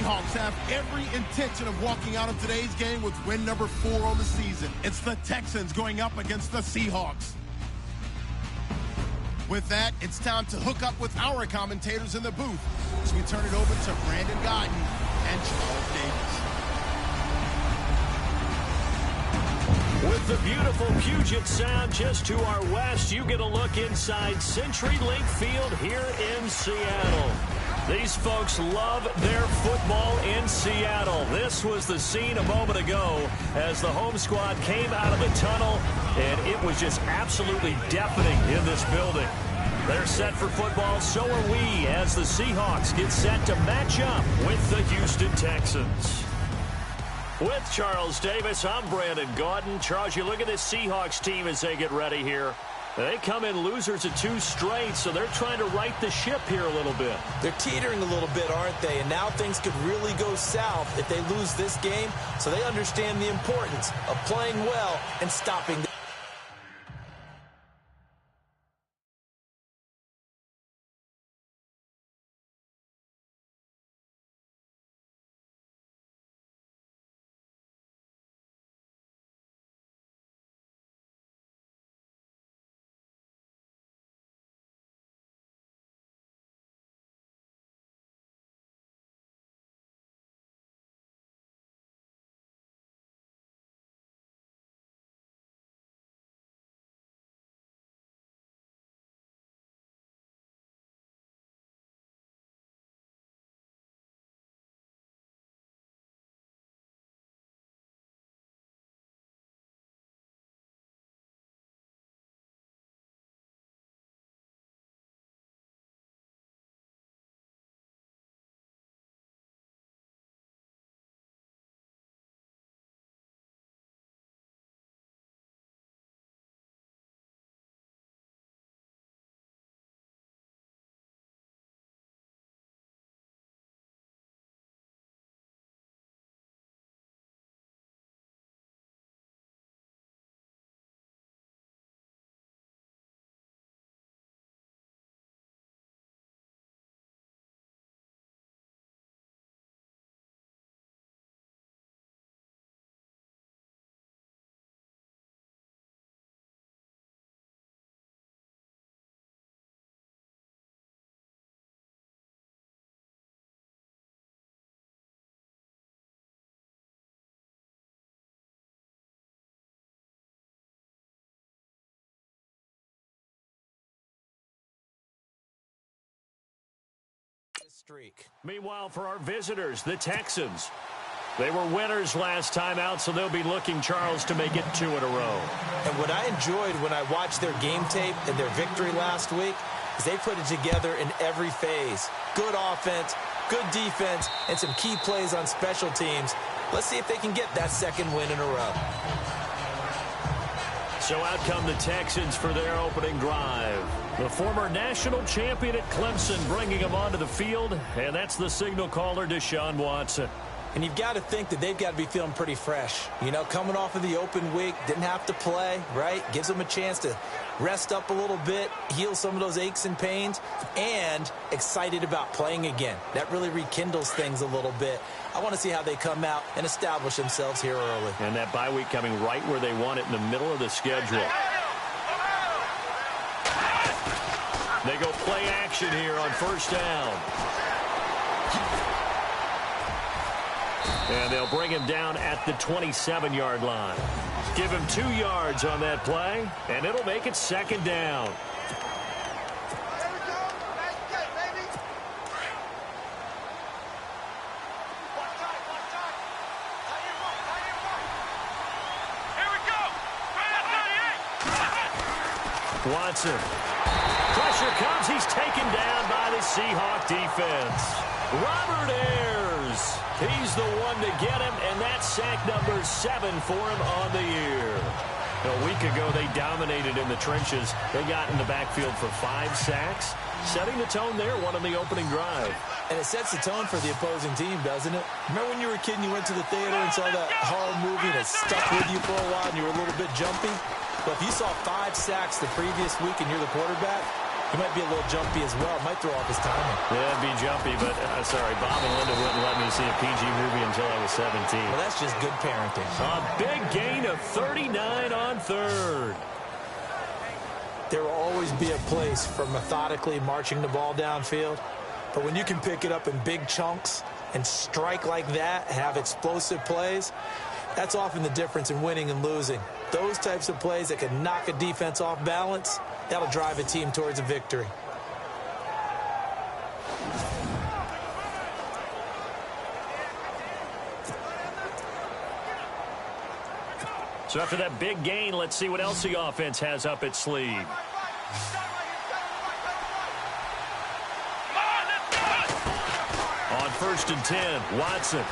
Seahawks have every intention of walking out of today's game with win number 4 on the season. It's the Texans going up against the Seahawks. With that, it's time to hook up with our commentators in the booth as we turn it over to Brandon Godden and Charles Davis. With the beautiful Puget Sound just to our west, you get a look inside CenturyLink Field here in Seattle. These folks love their football in Seattle. This was the scene a moment ago as the home squad came out of the tunnel, and it was just absolutely deafening in this building. They're set for football, so are we, as the Seahawks get set to match up with the Houston Texans. With Charles Davis, I'm Brandon Gaudin. Charles, you look at this Seahawks team as they get ready here. They come in losers of 2 straight, so they're trying to right the ship here a little bit. They're teetering a little bit, aren't they? And now things could really go south if they lose this game, so they understand the importance of playing well and stopping the streak. Meanwhile, for our visitors, the Texans. They were winners last time out, so they'll be looking, Charles, to make it 2 in a row. And what I enjoyed when I watched their game tape and their victory last week is they put it together in every phase. Good offense, good defense, and some key plays on special teams. Let's see if they can get that 2nd win in a row. So out come the Texans for their opening drive. The former national champion at Clemson bringing him onto the field, and that's the signal caller, Deshaun Watson. And you've got to think that they've got to be feeling pretty fresh. You know, coming off of the open week, didn't have to play, right? Gives them a chance to rest up a little bit, heal some of those aches and pains, and excited about playing again. That really rekindles things a little bit. I want to see how they come out and establish themselves here early. And that bye week coming right where they want it, in the middle of the schedule. They go play action here on 1st down. And they'll bring him down at the 27-yard line. Give him 2 yards on that play, and it'll make it 2nd down. Watson. Pressure comes. He's taken down by the Seahawk defense. Robert Ayers. He's the one to get him, and that's sack number 7 for him on the year. A week ago, they dominated in the trenches. They got in the backfield for 5 sacks, setting the tone there, one on the opening drive. And it sets the tone for the opposing team, doesn't it? Remember when you were a kid and you went to the theater and saw that horror movie and it stuck with you for a while and you were a little bit jumpy? But if you saw 5 sacks the previous week and you're the quarterback, He might be a little jumpy as well. Might throw off his timing. Yeah, it'd be jumpy, but sorry, Bob and Linda wouldn't let me see a PG movie until I was 17. Well, that's just good parenting. A big gain of 39 on third. There will always be a place for methodically marching the ball downfield. But when you can pick it up in big chunks and strike like that, have explosive plays, that's often the difference in winning and losing. Those types of plays that can knock a defense off balance, that'll drive a team towards a victory. So after that big gain, let's see what else the offense has up its sleeve. On 1st and 10, Watson.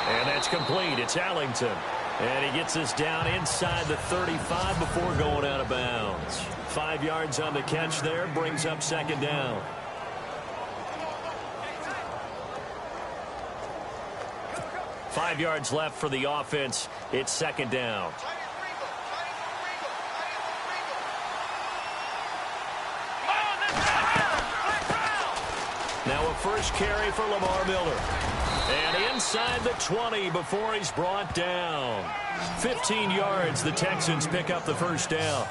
And that's complete. It's Allington. And he gets this down inside the 35 before going out of bounds. 5 yards on the catch there, brings up 2nd down. Five yards left for the offense. It's 2nd down. Now a first carry for Lamar Miller. And inside the 20 before he's brought down. 15 yards, the Texans pick up the 1st down.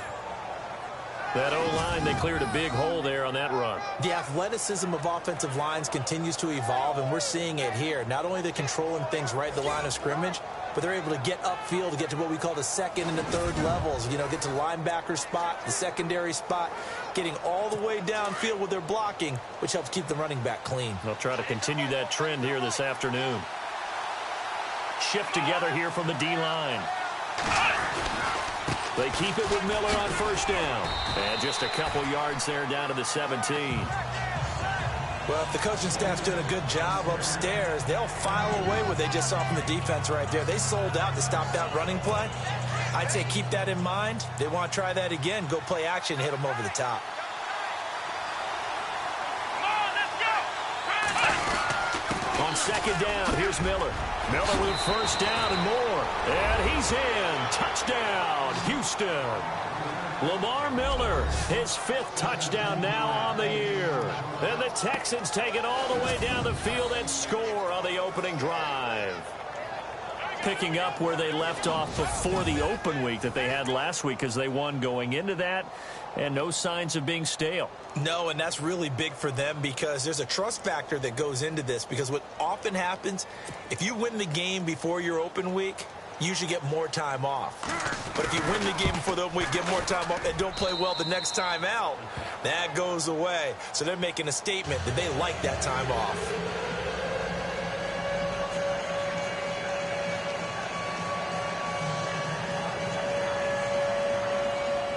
That O-line, they cleared a big hole there on that run. The athleticism of offensive lines continues to evolve, and we're seeing it here. Not only they're controlling things right at the line of scrimmage, but they're able to get upfield to get to what we call the 2nd and the 3rd levels. You know, get to linebacker spot, the secondary spot, getting all the way downfield with their blocking, which helps keep the running back clean. They'll try to continue that trend here this afternoon. Shift together here from the D-line. They keep it with Miller on 1st down. And just a couple yards there down to the 17. Well, if the coaching staff's doing a good job upstairs, they'll file away what they just saw from the defense right there. They sold out to stop that running play. I'd say keep that in mind. They want to try that again. Go play action, hit them over the top. On 2nd down, here's Miller. Miller with 1st down and more. And he's in. Touchdown, Houston. Lamar Miller, his 5th touchdown now on the year. And the Texans take it all the way down the field and score on the opening drive. Picking up where they left off before the open week that they had last week as they won going into that. And no signs of being stale. No, and that's really big for them because there's a trust factor that goes into this. Because what often happens, if you win the game before your open week, you should get more time off. But if you win the game before the open week, get more time off, and don't play well the next time out, that goes away. So they're making a statement that they like that time off.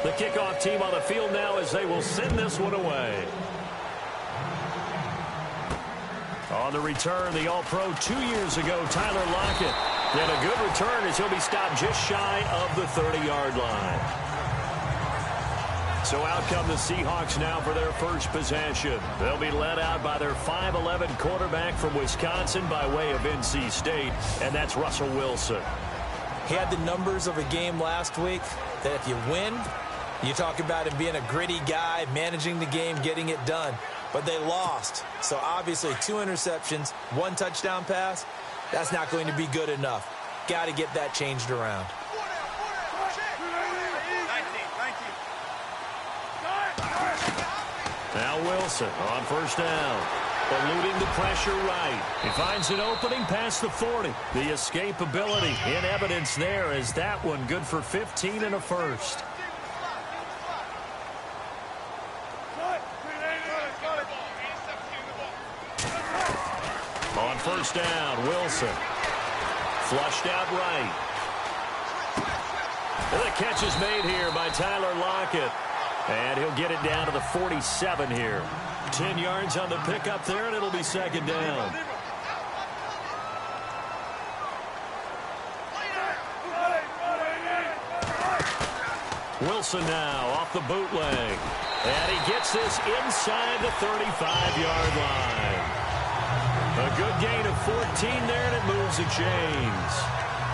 The kickoff team on the field now as they will send this one away. On the return, the All-Pro 2 years ago, Tyler Lockett. And a good return as he'll be stopped just shy of the 30-yard line. So out come the Seahawks now for their first possession. They'll be led out by their 5'11 quarterback from Wisconsin by way of NC State, and that's Russell Wilson. He had the numbers of a game last week that if you win, you talk about him being a gritty guy, managing the game, getting it done. But they lost. So obviously 2 interceptions, 1 touchdown pass, that's not going to be good enough. Got to get that changed around. Now Wilson on 1st down. Eluding the pressure right. He finds an opening past the 40. The escapability in evidence there as that one good for 15 and a first. On 1st down, Wilson. Flushed out right. And the catch is made here by Tyler Lockett. And he'll get it down to the 47 here. 10 yards on the pickup there, and it'll be 2nd down. Wilson now off the bootleg. And he gets this inside the 35-yard line. A good gain of 14 there, and it moves the chains.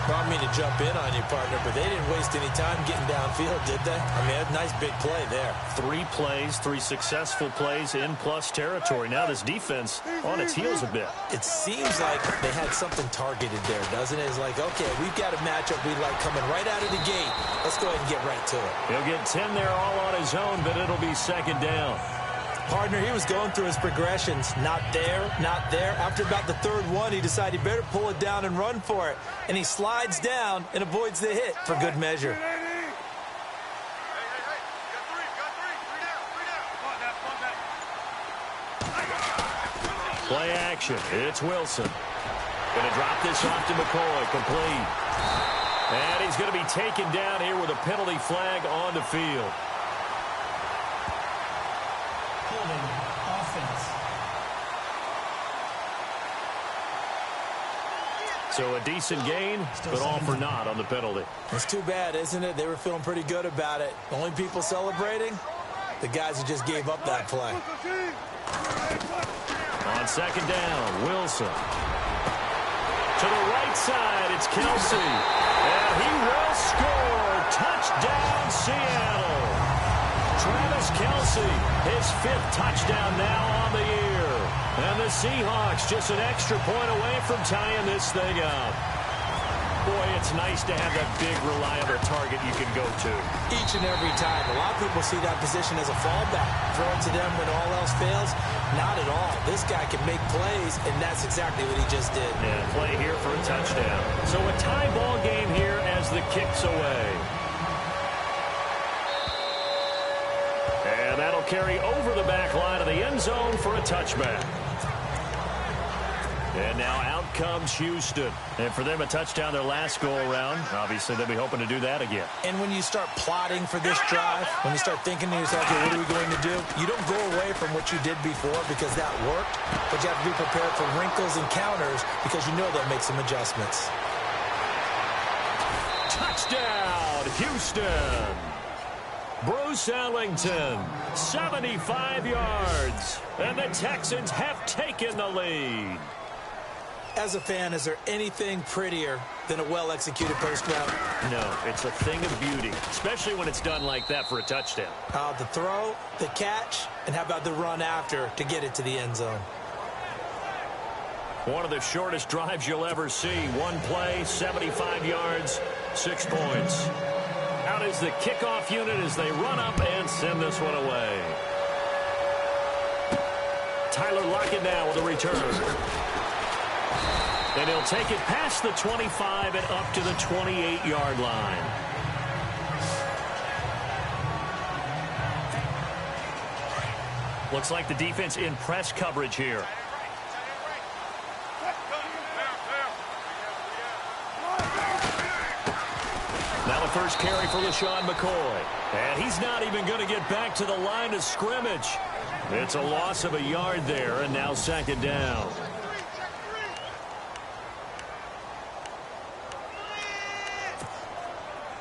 Brought me to jump in on you, partner, but they didn't waste any time getting downfield, did they? I mean, a nice big play there. 3 plays, 3 successful plays in plus territory. Now this defense on its heels a bit. It seems like they had something targeted there, doesn't it? It's like, okay, we've got a matchup we like coming right out of the gate. Let's go ahead and get right to it. He'll get 10 there all on his own, but it'll be second down. Partner, he was going through his progressions. Not there, not there. After about the third one, he decided he better pull it down and run for it. And he slides down and avoids the hit for good measure. Play action. It's Wilson. Going to drop this off to McCoy. Complete. And he's going to be taken down here with a penalty flag on the field. So a decent gain, but all for naught on the penalty. It's too bad, isn't it? They were feeling pretty good about it. Only people celebrating? The guys who just gave up that play. On second down, Wilson. To the right side, it's Kelsey. And he will score. Touchdown, Seattle. Travis Kelsey, his 5th touchdown now on the year. And the Seahawks just an extra point away from tying this thing up. Boy, it's nice to have that big, reliable target you can go to. Each and every time. A lot of people see that position as a fallback. Throw it to them when all else fails. Not at all. This guy can make plays, and that's exactly what he just did. Yeah, play here for a touchdown. So a tie ball game here as the kick's away. And that'll carry over the back line of the end zone for a touchback. And now out comes Houston. And for them, a touchdown their last go-around. Obviously, they'll be hoping to do that again. And when you start plotting for this drive, when you start thinking to yourself, okay, what are we going to do? You don't go away from what you did before because that worked, but you have to be prepared for wrinkles and counters because you know they'll make some adjustments. Touchdown, Houston. Bruce Ellington, 75 yards. And the Texans have taken the lead. As a fan, is there anything prettier than a well-executed post route? No, it's a thing of beauty, especially when it's done like that for a touchdown. The throw, the catch, and how about the run after to get it to the end zone? One of the shortest drives you'll ever see. One play, 75 yards, 6 points. Out is the kickoff unit as they run up and send this one away. Tyler Lockett now with a return. And he'll take it past the 25 and up to the 28-yard line. Looks like the defense in press coverage here. Now the first carry for LaShawn McCoy. And he's not even going to get back to the line of scrimmage. It's a loss of a yard there, and now second down.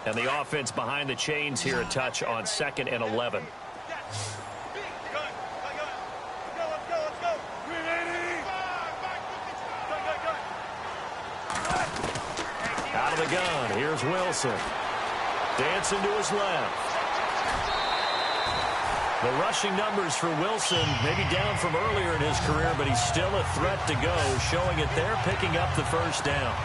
And the offense behind the chains here a touch on 2nd and 11. Out of the gun, here's Wilson. Dancing to his left. The rushing numbers for Wilson maybe down from earlier in his career, but he's still a threat to go, showing it there, picking up the first down.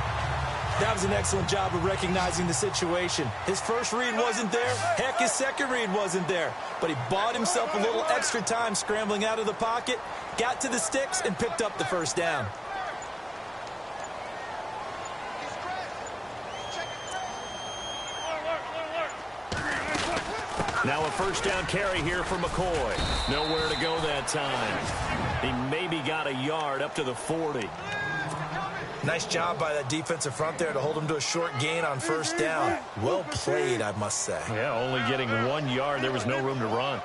That was an excellent job of recognizing the situation. His first read wasn't there. Heck, his second read wasn't there. But he bought himself a little extra time scrambling out of the pocket, got to the sticks, and picked up the first down. Now a first down carry here for McCoy. Nowhere to go that time. He maybe got a yard up to the 40. Nice job by that defensive front there to hold him to a short gain on first down. Well played, I must say. Yeah, only getting 1 yard. There was no room to run.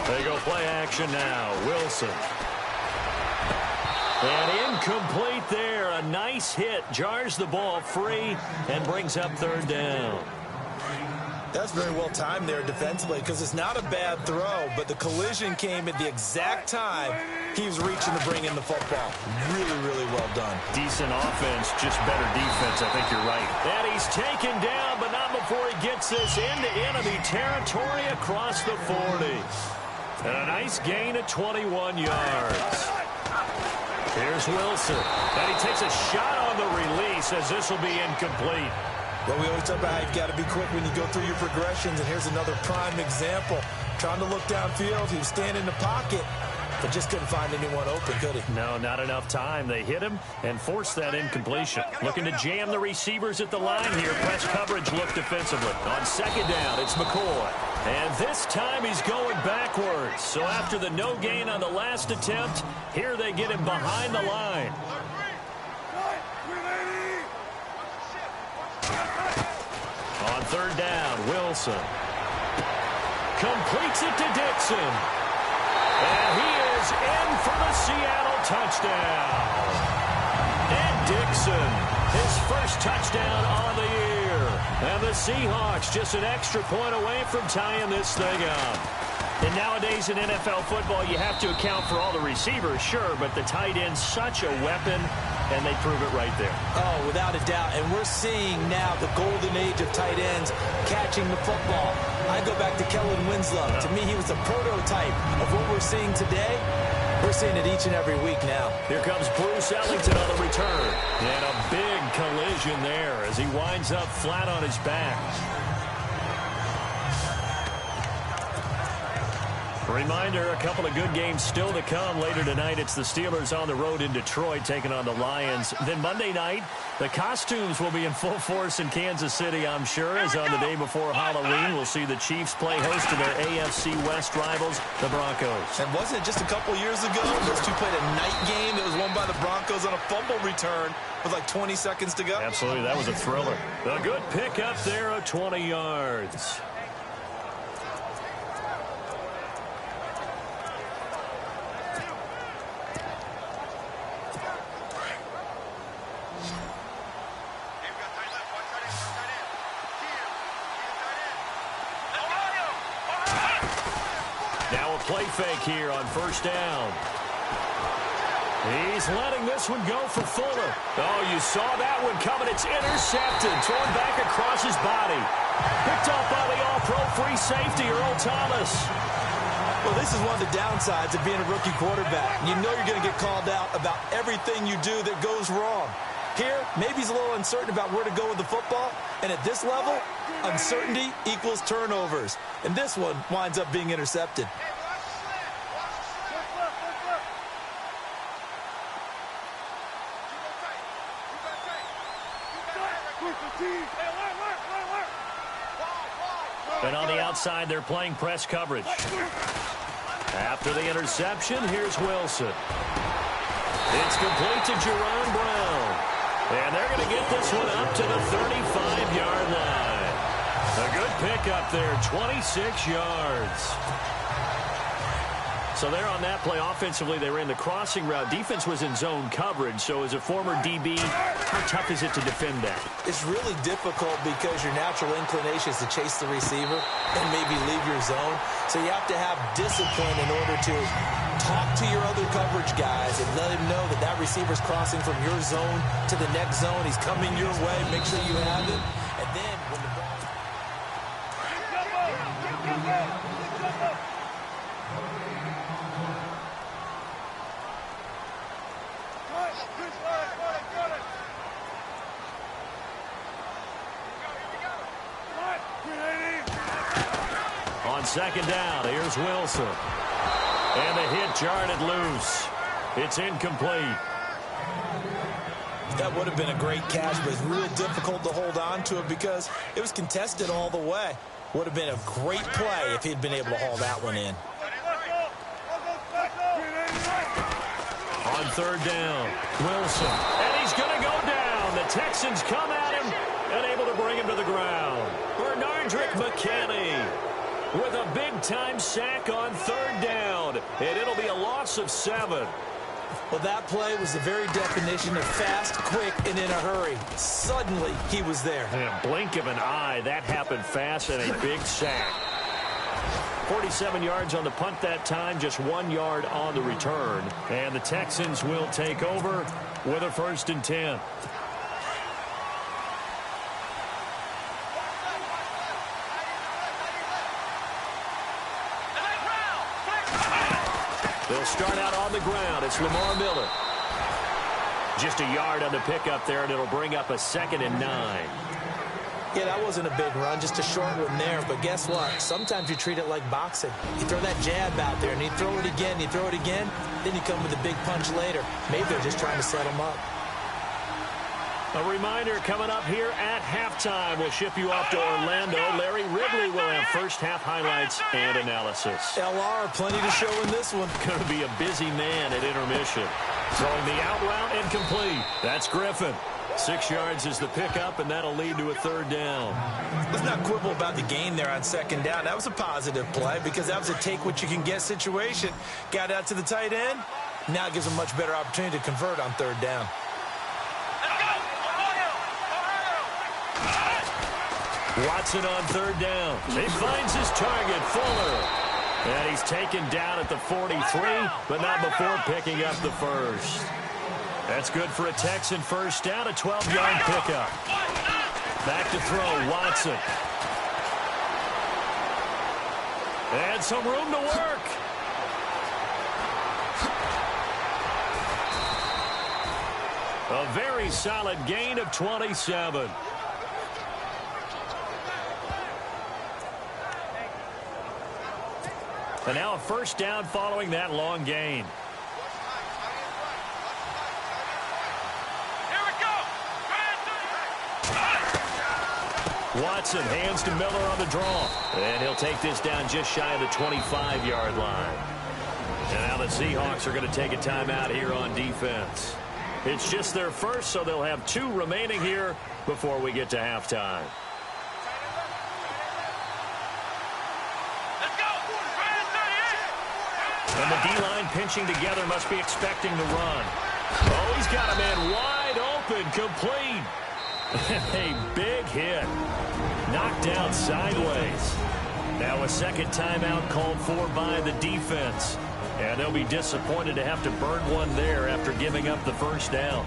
They go play action now. Wilson. And incomplete there. A nice hit. Jars the ball free and brings up third down. That's very well timed there defensively because it's not a bad throw, but the collision came at the exact time he was reaching to bring in the football. Really, really well done. Decent offense, just better defense. I think you're right. And he's taken down, but not before he gets this into enemy territory across the 40. And a nice gain of 21 yards. Here's Wilson. And he takes a shot on the release as this will be incomplete. Well, we always talk about how you've got to be quick when you go through your progressions, and here's another prime example. Trying to look downfield, he was standing in the pocket, but just couldn't find anyone open, could he? No, not enough time. They hit him and forced that incompletion. Looking to jam the receivers at the line here. Press coverage look defensively. On second down, it's McCoy. And this time he's going backwards. So after the no gain on the last attempt, here they get him behind the line. On third down, Wilson completes it to Dixon. And he is in for the Seattle touchdown. And Dixon, his first touchdown on the year. And the Seahawks just an extra point away from tying this thing up. And nowadays in NFL football, you have to account for all the receivers, sure, but the tight end's such a weapon, and they prove it right there. Oh, without a doubt. And we're seeing now the golden age of tight ends catching the football. I go back to Kellen Winslow. To me, he was a prototype of what we're seeing today. We're seeing it each and every week now. Here comes Bruce Ellington on the return. And a big collision there as he winds up flat on his back. Reminder, a couple of good games still to come. Later tonight, it's the Steelers on the road in Detroit taking on the Lions. Then Monday night, the costumes will be in full force in Kansas City, I'm sure, as on the day before Halloween, we'll see the Chiefs play host to their AFC West rivals, the Broncos. And wasn't it just a couple years ago, those two played a night game that was won by the Broncos on a fumble return with like 20 seconds to go? Absolutely, that was a thriller. A good pickup there of 20 yards. Play fake here on first down. He's letting this one go for Fuller. Oh, you saw that one coming. It's intercepted. Thrown back across his body. Picked off by the all-pro free safety, Earl Thomas. Well, this is one of the downsides of being a rookie quarterback. You know you're going to get called out about everything you do that goes wrong. Here, maybe he's a little uncertain about where to go with the football. And at this level, uncertainty equals turnovers. And this one winds up being intercepted. And on the outside, they're playing press coverage. After the interception, here's Wilson. It's complete to Jerron Brown. And they're going to get this one up to the 35-yard line. A good pickup there, 26 yards. So there on that play, offensively, they ran the crossing route. Defense was in zone coverage, so as a former DB, how tough is it to defend that? It's really difficult because your natural inclination is to chase the receiver and maybe leave your zone. So you have to have discipline in order to talk to your other coverage guys and let him know that that receiver's crossing from your zone to the next zone. He's coming your way. Make sure you have it. And then when the ball... On second down, here's Wilson. And the hit jarred it loose. It's incomplete. That would have been a great catch, but it's real difficult to hold on to it because it was contested all the way. Would have been a great play if he'd been able to haul that one in. On third down, Wilson. And he's going to go down. The Texans come at him and able to bring him to the ground. Bernardrick McKinney with a big-time sack on third down. And it'll be a loss of 7. Well, that play was the very definition of fast, quick, and in a hurry. Suddenly, he was there. In a blink of an eye, that happened fast and a big sack. 47 yards on the punt that time, just 1 yard on the return. And the Texans will take over with a 1st and 10. They'll start out on the ground. It's Lamar Miller. Just a yard on the pickup there, and it'll bring up a 2nd and 9. Yeah, that wasn't a big run, just a short one there. But guess what? Sometimes you treat it like boxing. You throw that jab out there, and you throw it again, you throw it again, then you come with a big punch later. Maybe they're just trying to set him up. A reminder coming up here at halftime. We'll ship you off to Orlando. Larry Ridley will have first half highlights and analysis. LR, plenty to show in this one. Going to be a busy man at intermission. Throwing the out route incomplete. That's Griffin. 6 yards is the pickup, and that'll lead to a 3rd down. Let's not quibble about the gain there on 2nd down. That was a positive play because that was a take-what-you-can-get situation. Got out to the tight end. Now it gives a much better opportunity to convert on 3rd down. Watson on 3rd down. He finds his target, Fuller. And he's taken down at the 43, but not before picking up the 1st. That's good for a Texan 1st down, a 12-yard pickup. Back to throw, Watson. And some room to work. A very solid gain of 27. And now a 1st down following that long gain. Watson hands to Miller on the draw. And he'll take this down just shy of the 25-yard line. And now the Seahawks are going to take a timeout here on defense. It's just their first, so they'll have 2 remaining here before we get to halftime. And the D-line pinching together, must be expecting to run. Oh, he's got a man wide open, complete. A big hit. Knocked down sideways. Now a 2nd timeout called for by the defense. And they'll be disappointed to have to burn one there after giving up the 1st down.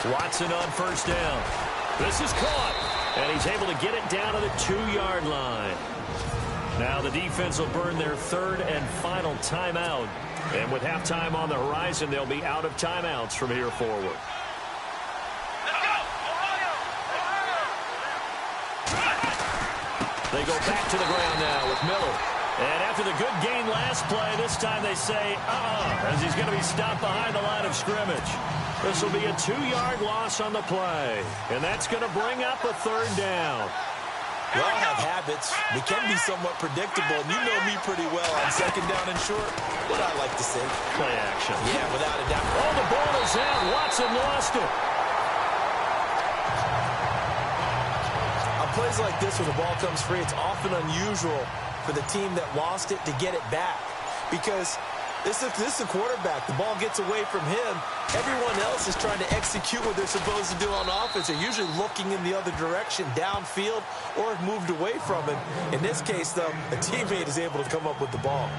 Watson on 1st down. This is caught, and he's able to get it down to the 2-yard line. Now the defense will burn their 3rd and final timeout. And with halftime on the horizon, they'll be out of timeouts from here forward. They go back to the ground now with Miller. And after the good gain last play, this time they say, as he's going to be stopped behind the line of scrimmage. This will be a 2-yard loss on the play. And that's going to bring up a 3rd down. We all have habits. We can be somewhat predictable. And you know me pretty well on 2nd down and short. What I like to say. Play action. Yeah, without a doubt. Oh, the ball is out. Watson lost it. On plays like this where the ball comes free, it's often unusual for the team that lost it to get it back. Because this is the quarterback. The ball gets away from him. Everyone else is trying to execute what they're supposed to do on offense. They're usually looking in the other direction, downfield, or moved away from him. In this case, though, a teammate is able to come up with the ball.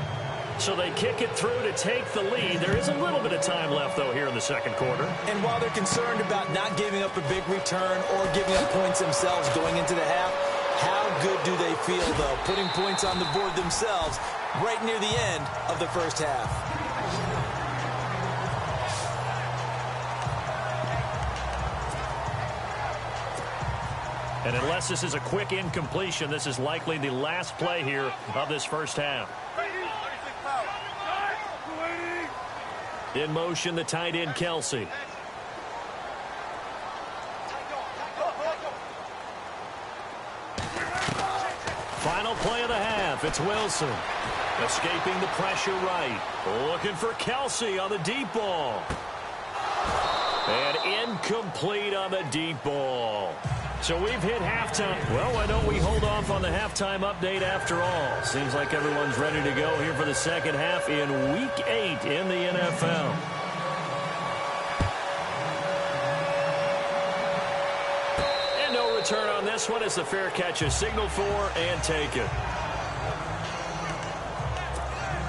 So they kick it through to take the lead. There is a little bit of time left, though, here in the 2nd quarter. And while they're concerned about not giving up a big return or giving up points themselves going into the half, how good do they feel, though, putting points on the board themselves right near the end of the 1st half? And unless this is a quick incompletion, this is likely the last play here of this 1st half. In motion, the tight end, Kelsey. Final play of the half. It's Wilson. Escaping the pressure right. Looking for Kelsey on the deep ball. And incomplete on the deep ball. So we've hit halftime. Well, why don't we hold off on the halftime update after all? Seems like everyone's ready to go here for the second half in Week 8 in the NFL. And no return on this one as the fair catch is signaled for and taken.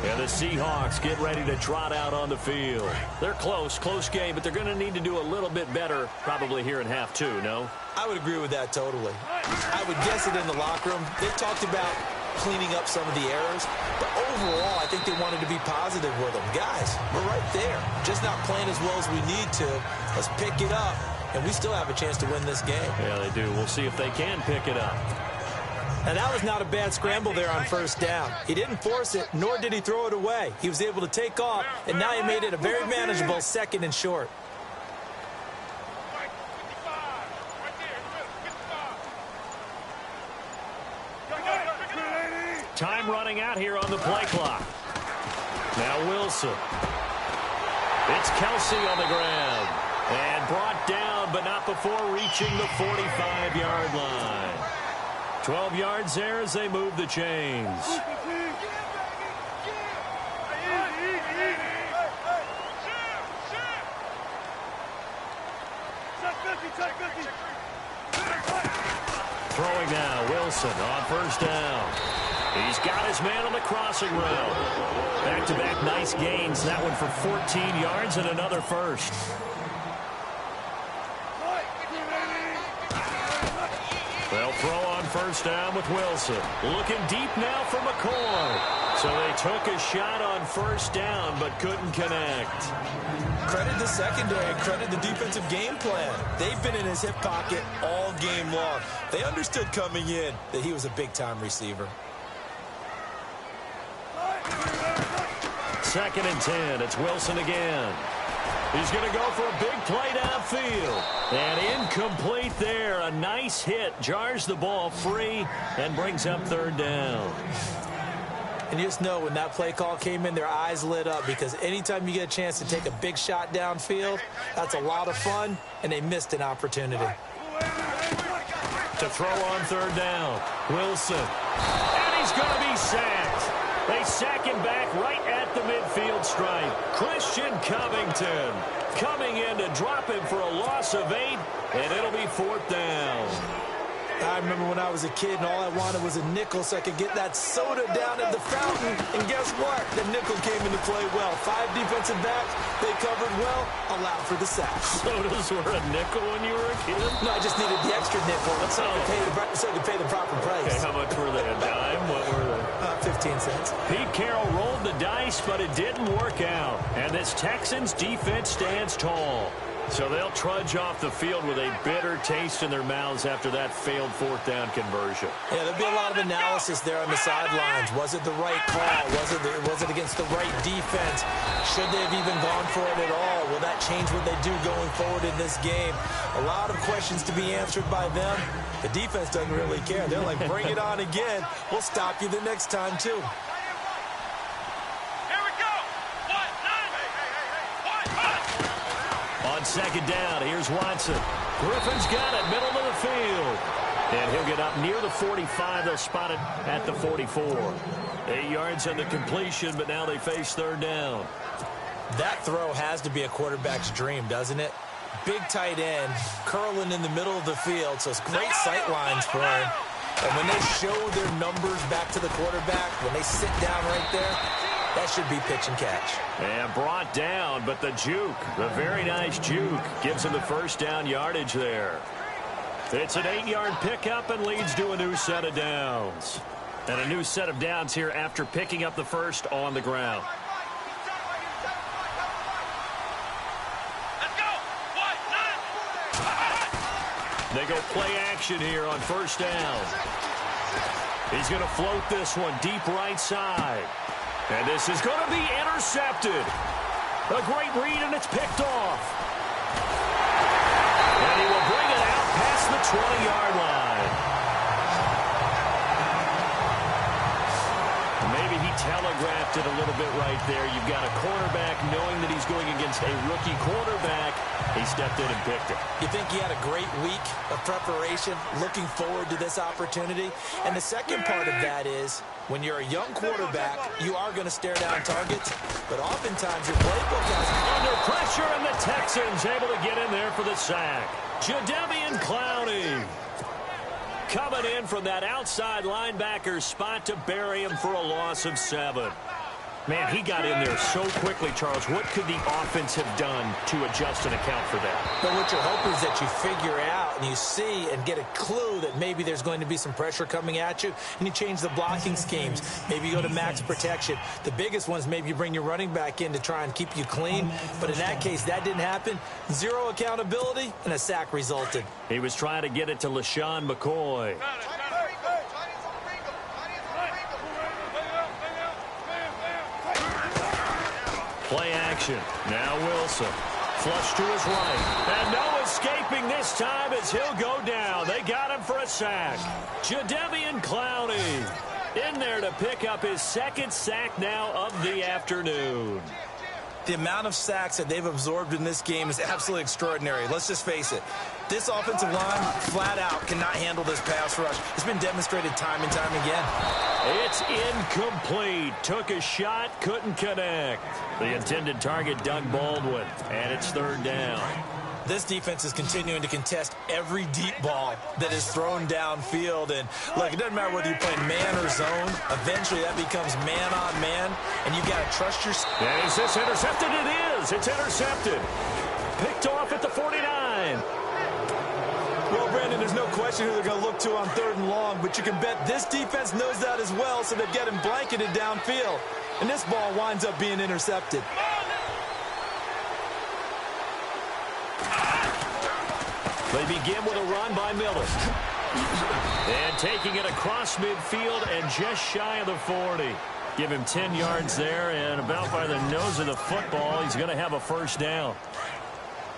And the Seahawks get ready to trot out on the field. They're close game, but they're going to need to do a little bit better probably here in half two, no? I would agree with that totally. I would guess it in the locker room. They talked about cleaning up some of the errors, but overall, I think they wanted to be positive with them. Guys, we're right there. Just not playing as well as we need to. Let's pick it up, and we still have a chance to win this game. Yeah, they do. We'll see if they can pick it up. And that was not a bad scramble there on first down. He didn't force it, nor did he throw it away. He was able to take off, and now he made it a very manageable second and short. Time running out here on the play clock. Now Wilson. It's Kelsey on the ground. And brought down, but not before reaching the 45-yard line. 12 yards there as they move the chains. Throwing now, Wilson on first down. He's got his man on the crossing route. Back-to-back nice gains. That one for 14 yards and another first. They'll throw on first down with Wilson. Looking deep now for McCoy. So they took a shot on first down but couldn't connect. Credit the secondary, credit the defensive game plan. They've been in his hip pocket all game long. They understood coming in that he was a big-time receiver. 2nd and 10. It's Wilson again. He's going to go for a big play downfield. And incomplete there. A nice hit. Jars the ball free and brings up third down. And you just know when that play call came in, their eyes lit up because anytime you get a chance to take a big shot downfield, that's a lot of fun, and they missed an opportunity. To throw on third down, Wilson. And he's going to be sacked. They sack him back right at the midfield stripe. Christian Covington coming in to drop him for a loss of 8, and it'll be 4th down. I remember when I was a kid and all I wanted was a nickel so I could get that soda down at the fountain. And guess what? The nickel came into play well. 5 defensive backs, they covered well, allowed for the sack. Sodas were a nickel when you were a kid? No, I just needed the extra nickel so I could pay the proper price. Okay, how much were they? A dime? What were they? 15 cents. Pete Carroll rolled the dice, but it didn't work out. And this Texans defense stands tall. So they'll trudge off the field with a bitter taste in their mouths after that failed 4th down conversion. Yeah, there'll be a lot of analysis there on the sidelines. Was it the right call? Was it against the right defense? Should they have even gone for it at all? Will that change what they do going forward in this game? A lot of questions to be answered by them. The defense doesn't really care. They're like, bring it on again. We'll stop you the next time, too. On 2nd down, here's Watson. Griffin's got it, middle of the field. And he'll get up near the 45. They'll spot it at the 44. 8 yards on the completion, but now they face third down. That throw has to be a quarterback's dream, doesn't it? Big tight end, curling in the middle of the field, so it's great sight lines for him. And when they show their numbers back to the quarterback, when they sit down right there, that should be pitch and catch. And brought down, but the juke, the very nice juke, gives him the first down yardage there. It's an 8-yard pickup and leads to a new set of downs. And a new set of downs here after picking up the first on the ground. They go play action here on first down. He's going to float this one deep right side. And this is going to be intercepted. A great read, and it's picked off. And he will bring it out past the 20-yard line. telegraphed it a little bit right there. You've got a quarterback knowing that he's going against a rookie quarterback. He stepped in and picked it. You think he had a great week of preparation, looking forward to this opportunity? And the second part of that is, when you're a young quarterback, you are going to stare down targets, but oftentimes your playbook has... Under pressure, and the Texans able to get in there for the sack. Jadeveon Clowney coming in from that outside linebacker spot to bury him for a loss of 7. Man, he got in there so quickly, Charles. What could the offense have done to adjust and account for that? But what you're hoping is that you figure out and you see and get a clue that maybe there's going to be some pressure coming at you, and you change the blocking schemes. Maybe you go to max protection. The biggest ones, maybe you bring your running back in to try and keep you clean. But in that case, that didn't happen. 0 accountability, and a sack resulted. He was trying to get it to LaShawn McCoy. Play action. Now Wilson. Flush to his right. And no escaping this time as he'll go down. They got him for a sack. Jadeveon Clowney in there to pick up his second sack now of the afternoon. The amount of sacks that they've absorbed in this game is absolutely extraordinary. Let's just face it. This offensive line, flat out, cannot handle this pass rush. It's been demonstrated time and time again. It's incomplete. Took a shot, couldn't connect. The intended target, Doug Baldwin, and it's 3rd down. This defense is continuing to contest every deep ball that is thrown downfield. And, look, it doesn't matter whether you're playing man or zone. Eventually, that becomes man-on-man, and you've got to trust your... And is this intercepted? It is. It's intercepted. Picked off at the 49. Well, Brandon, there's no question who they're going to look to on 3rd and long, but you can bet this defense knows that as well, so they've got him blanketed downfield. And this ball winds up being intercepted. They begin with a run by Miller. And taking it across midfield and just shy of the 40. Give him 10 yards there, and about by the nose of the football, he's going to have a 1st down.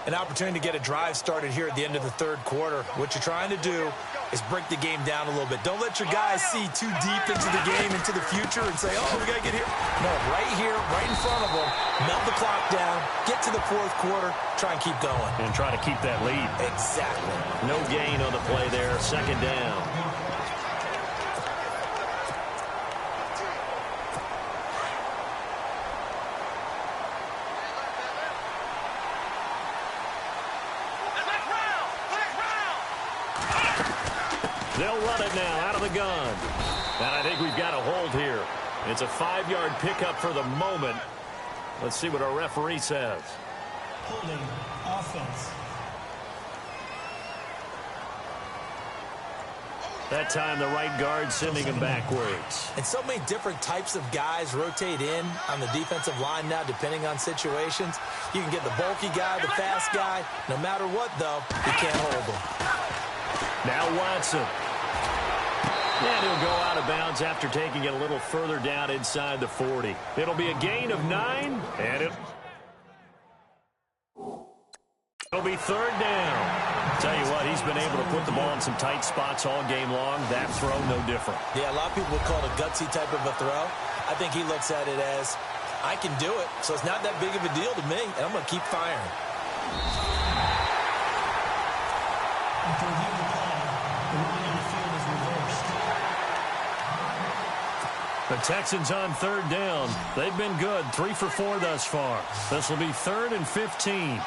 An opportunity to get a drive started here at the end of the 3rd quarter. What you're trying to do is break the game down a little bit. Don't let your guys see too deep into the game, into the future, and say, oh, we got to get here. No, right here, right in front of them, melt the clock down, get to the 4th quarter, try and keep going. And try to keep that lead. Exactly. No gain on the play there, 2nd down. They'll run it now out of the gun. And I think we've got a hold here. It's a 5-yard pickup for the moment. Let's see what our referee says. Holding offense. That time the right guard sending him backwards. And so many different types of guys rotate in on the defensive line now, depending on situations. You can get the bulky guy, the fast guy. No matter what, though, you can't hold them. Now Watson. And he'll go out of bounds after taking it a little further down inside the 40. It'll be a gain of 9, and it'll be 3rd down. Tell you what, he's been able to put the ball in some tight spots all game long. That throw, no different. Yeah, a lot of people would call it a gutsy type of a throw. I think he looks at it as, I can do it, so it's not that big of a deal to me, and I'm going to keep firing. After review the play, the ruling on the field is reversed. The Texans on 3rd down. They've been good, 3 for 4 thus far. This will be 3rd and 15.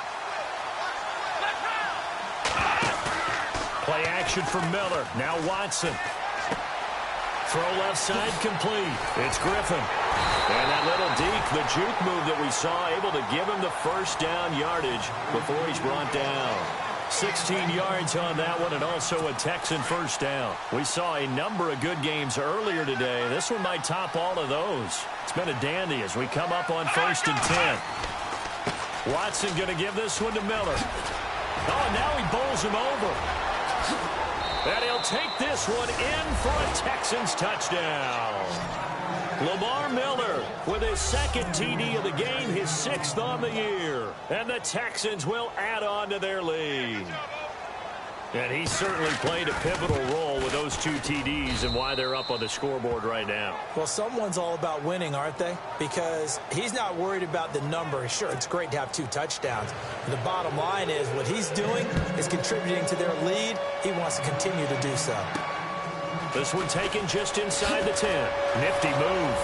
Play action for Miller. Now Watson. Throw left side complete. It's Griffin. And that little deke, the juke move that we saw, able to give him the 1st down yardage before he's brought down. 16 yards on that one, and also a Texan 1st down. We saw a number of good games earlier today. This one might top all of those. It's been a dandy as we come up on 1st and 10. Watson going to give this one to Miller. Oh, and now he bowls him over. And he'll take this one in for a Texans touchdown. Lamar Miller with his 2nd TD of the game, his 6th on the year. And the Texans will add on to their lead. And he certainly played a pivotal role with those 2 TDs and why they're up on the scoreboard right now. Well, someone's all about winning, aren't they? Because he's not worried about the number. Sure, it's great to have 2 touchdowns. But the bottom line is what he's doing is contributing to their lead. He wants to continue to do so. This one taken just inside the 10. Nifty move.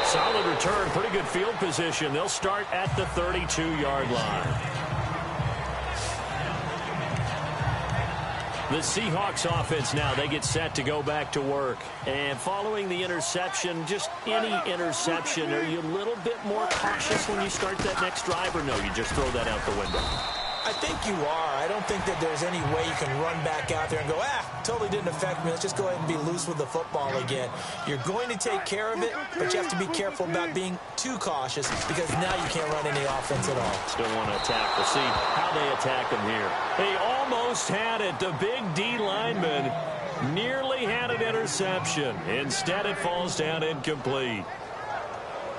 Solid return, pretty good field position. They'll start at the 32-yard line. The Seahawks offense now, they get set to go back to work. And following the interception, just any interception, are you a little bit more cautious when you start that next drive, or no, you just throw that out the window? I think you are. I don't think that there's any way you can run back out there and go, totally didn't affect me. Let's just go ahead and be loose with the football again. You're going to take care of it, but you have to be careful about being too cautious because now you can't run any offense at all. Still want to attack. We'll see how they attack him here. They almost had it. The big D lineman nearly had an interception. Instead, it falls down incomplete.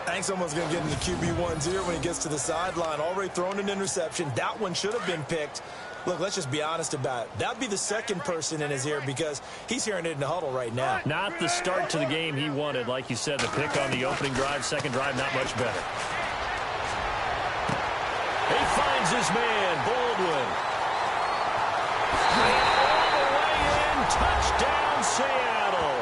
I think someone's going to get into QB1's ear when he gets to the sideline. Already thrown an interception. That one should have been picked. Look, let's just be honest about it. That would be the second person in his ear because he's hearing it in the huddle right now. Not the start to the game he wanted. Like you said, the pick on the opening drive, second drive, not much better. He finds his man, Baldwin. And all the way in, touchdown, Seattle.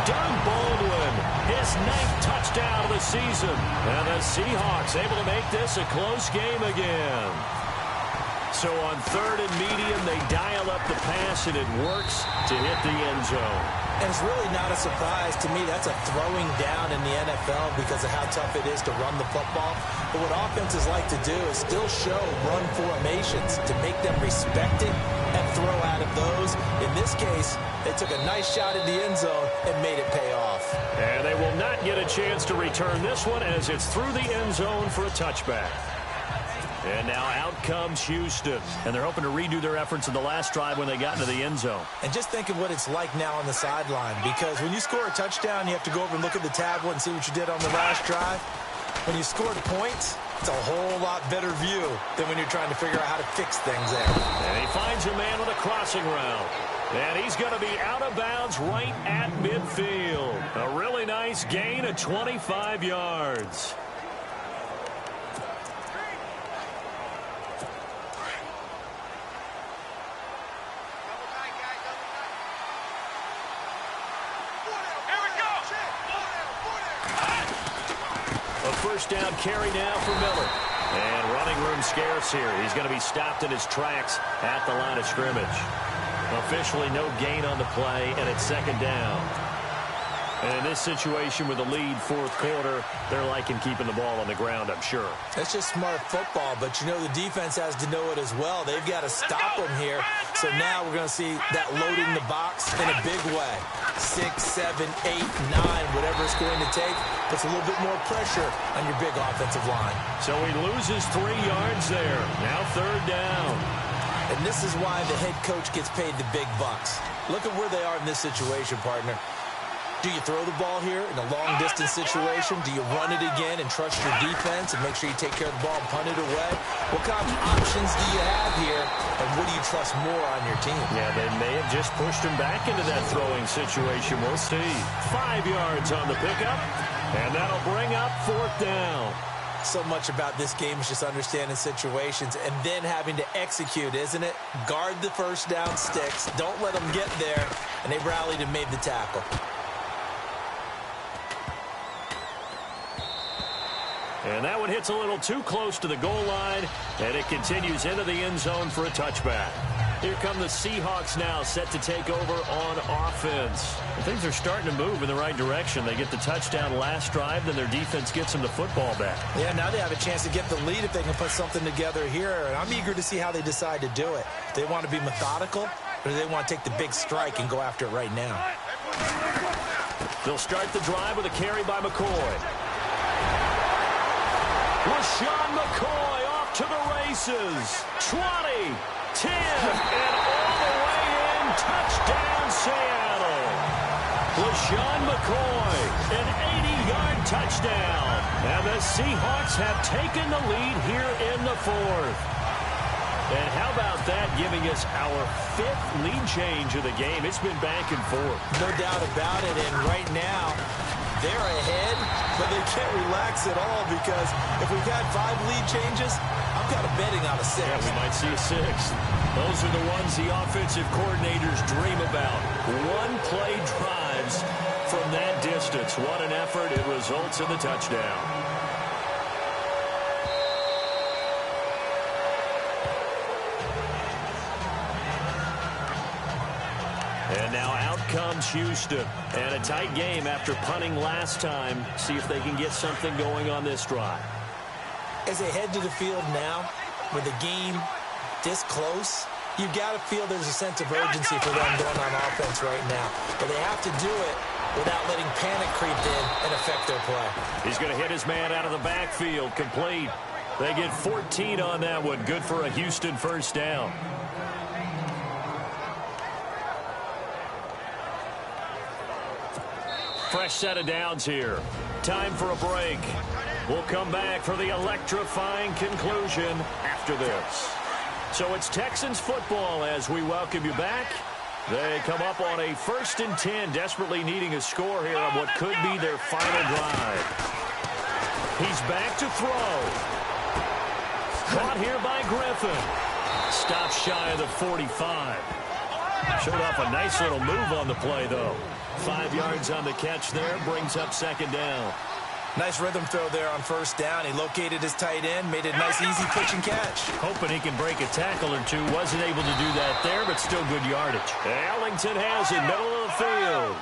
Doug Baldwin, his 9th touchdown of the season. And the Seahawks able to make this a close game again. So on 3rd and medium, they dial up the pass, and it works to hit the end zone. And it's really not a surprise to me. That's a throwing down in the NFL because of how tough it is to run the football. But what offenses like to do is still show run formations to make them respect it and throw out of those. In this case, they took a nice shot at the end zone and made it pay off. And they will not get a chance to return this one as it's through the end zone for a touchback. And now out comes Houston. And they're hoping to redo their efforts in the last drive when they got into the end zone. And just think of what it's like now on the sideline. Because when you score a touchdown, you have to go over and look at the tablet and see what you did on the last drive. When you scored points, it's a whole lot better view than when you're trying to figure out how to fix things there. And he finds a man with a crossing route. And he's going to be out of bounds right at midfield. A really nice gain of 25 yards. First down carry now for Miller. And running room scarce here. He's going to be stopped in his tracks at the line of scrimmage. Officially no gain on the play, and it's 2nd down. And in this situation with the lead, 4th quarter, they're liking keeping the ball on the ground, I'm sure. That's just smart football, but you know the defense has to know it as well. They've got to stop them here. So now we're going to see that loading the box in a big way. 6, 7, 8, 9, whatever it's going to take, puts a little bit more pressure on your big offensive line. So he loses 3 yards there. Now 3rd down. And this is why the head coach gets paid the big bucks. Look at where they are in this situation, partner. Do you throw the ball here in a long-distance situation? Do you run it again and trust your defense and make sure you take care of the ball and punt it away? What kind of options do you have here, and what do you trust more on your team? Yeah, they may have just pushed him back into that throwing situation. We'll see. 5 yards on the pickup, and that'll bring up 4th down. So much about this game is just understanding situations and then having to execute, isn't it? Guard the first down sticks. Don't let them get there, and they rallied and made the tackle. And that one hits a little too close to the goal line, and it continues into the end zone for a touchback. Here come the Seahawks now, set to take over on offense. And things are starting to move in the right direction. They get the touchdown last drive, then their defense gets them the football back. Yeah, now they have a chance to get the lead if they can put something together here. And I'm eager to see how they decide to do it. They want to be methodical, or do they want to take the big strike and go after it right now? They'll start the drive with a carry by McCoy. LaShawn McCoy off to the races. 20, 10, and all the way in. Touchdown, Seattle. LaShawn McCoy, an 80-yard touchdown. And the Seahawks have taken the lead here in the 4th. And how about that giving us our 5th lead change of the game? It's been back and forth. No doubt about it. And right now, they're ahead, but they can't relax at all because if we've had 5 lead changes, I'm kind of betting on a 6. Yeah, we might see a 6. Those are the ones the offensive coordinators dream about. One-play drives from that distance. What an effort. It results in the touchdown. And now out comes Houston. And a tight game after punting last time. See if they can get something going on this drive. As they head to the field now, with the game this close, you've got to feel there's a sense of urgency for them going on offense right now. But they have to do it without letting panic creep in and affect their play. He's going to hit his man out of the backfield. Complete. They get 14 on that one. Good for a Houston first down. Fresh set of downs here. Time for a break. We'll come back for the electrifying conclusion after this. So it's Texans football as we welcome you back. They come up on a 1st and 10, desperately needing a score here on what could be their final drive. He's back to throw. Caught here by Griffin. Stopped shy of the 45. Showed off a nice little move on the play, though. 5 yards on the catch there, brings up 2nd down. Nice rhythm throw there on 1st down. He located his tight end, made a nice easy pitch and catch. Hoping he can break a tackle or two. Wasn't able to do that there, but still good yardage. Ellington has it, middle of the field.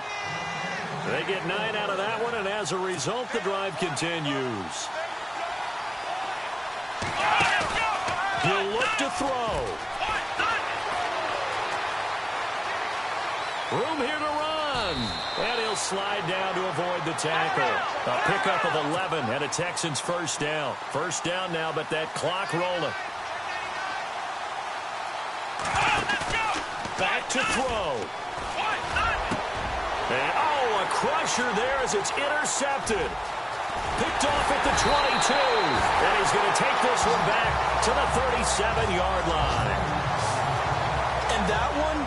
They get 9 out of that one, and as a result, the drive continues. He'll look to throw. Room here to run. And he'll slide down to avoid the tackle. A pickup of 11 and a Texans first down. First down now, but that clock rolling. Back to throw. And, a crusher there as it's intercepted. Picked off at the 22. And he's going to take this one back to the 37-yard line. And that one,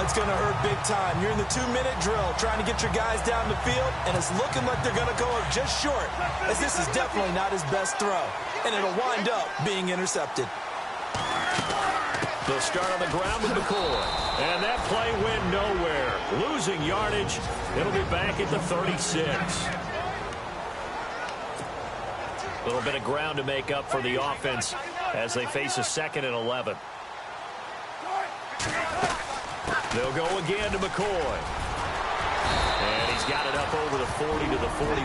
it's going to hurt big time. You're in the 2-minute drill trying to get your guys down the field, and it's looking like they're going to go up just short, as this is definitely not his best throw, and it'll wind up being intercepted. They'll start on the ground with McCoy, and that play went nowhere. Losing yardage. It'll be back at the 36. A little bit of ground to make up for the offense as they face a 2nd and 11. They'll go again to McCoy. And he's got it up over the 40 to the 41.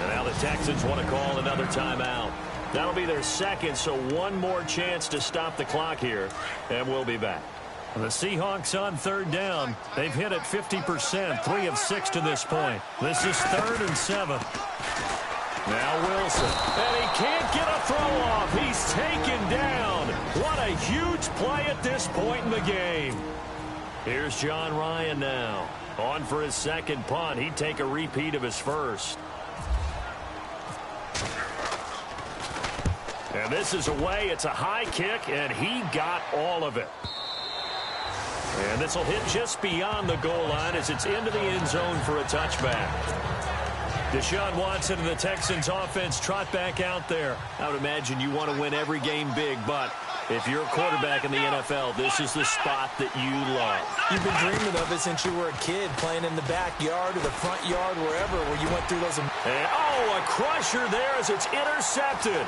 And now the Texans want to call another timeout. That'll be their 2nd, so one more chance to stop the clock here. And we'll be back. The Seahawks on 3rd down. They've hit it 50%, 3 of 6 to this point. This is 3rd and 7. Now Wilson. And he can't get a throw off. He's taken down. What a huge play at this point in the game. Here's John Ryan now. On for his 2nd punt. He'd take a repeat of his 1st. And this is away. It's a high kick, and he got all of it. And this will hit just beyond the goal line as it's into the end zone for a touchback. Deshaun Watson and the Texans offense trot back out there. I would imagine you want to win every game big, but if you're a quarterback in the NFL, this is the spot that you love. You've been dreaming of it since you were a kid, playing in the backyard or the front yard, wherever, where you went through those. And, a crusher there as it's intercepted.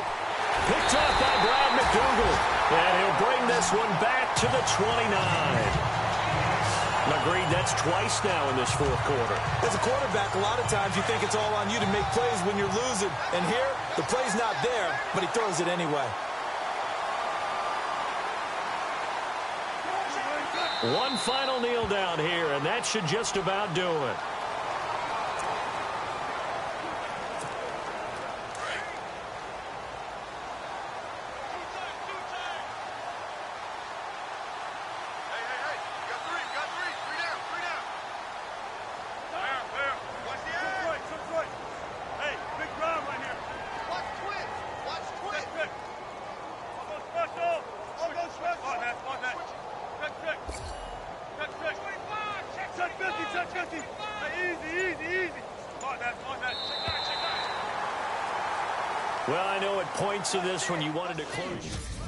Picked up by Brad McDougal. And he'll bring this one back to the 29. Agreed, that's twice now in this 4th quarter. As a quarterback, a lot of times you think it's all on you to make plays when you're losing. And here, the play's not there, but he throws it anyway. One final kneel down here, and that should just about do it. Let's Well, I know at points of this when you wanted to close.